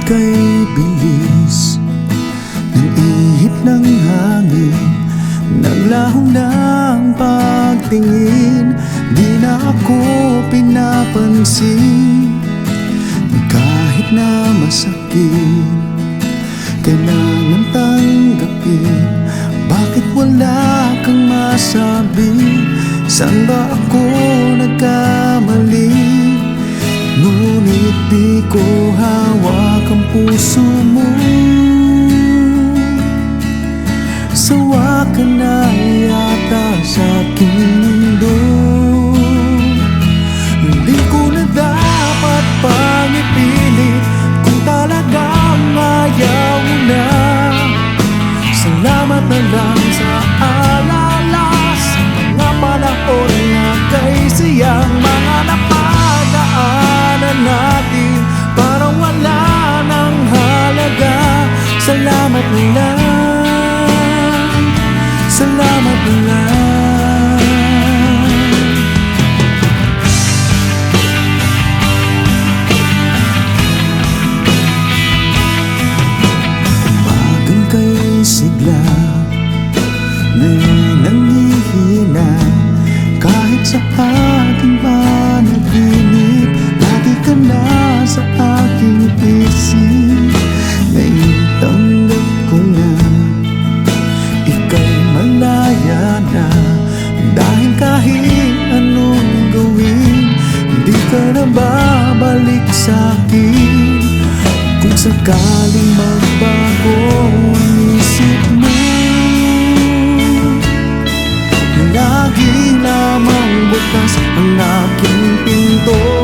kay bilis ng ihip ng hangin, naglaho ng pagtingin, di na ako pinapansin. Kahit na masakit, kailangan tanggapin. Bakit wala kang masabi? Saan ba ako nagkamali? Ngunit di ko hawak ang puso mo. Sawa ka na yata sa aking mundo. Hindi ko na dapat pang ipilit kung talagang ayaw mo na. Salamat na lang sa alala sa mga panahon na kay siyang mga napadaanan natin. Parang wala nang halaga. Salamat na lang, salamat na lang. Bagang kay sigla, ngayon nanghihina. Kahit sa ating panaginip, lagi ka na sa aking isip. Ngayon tanggap ko na ika'y malaya na. Dahil kahit anong gawin, hindi ka na babalik sa'kin. Kung sakaling magbago ang isip mo, lagi lamang bukas ang aking pinto.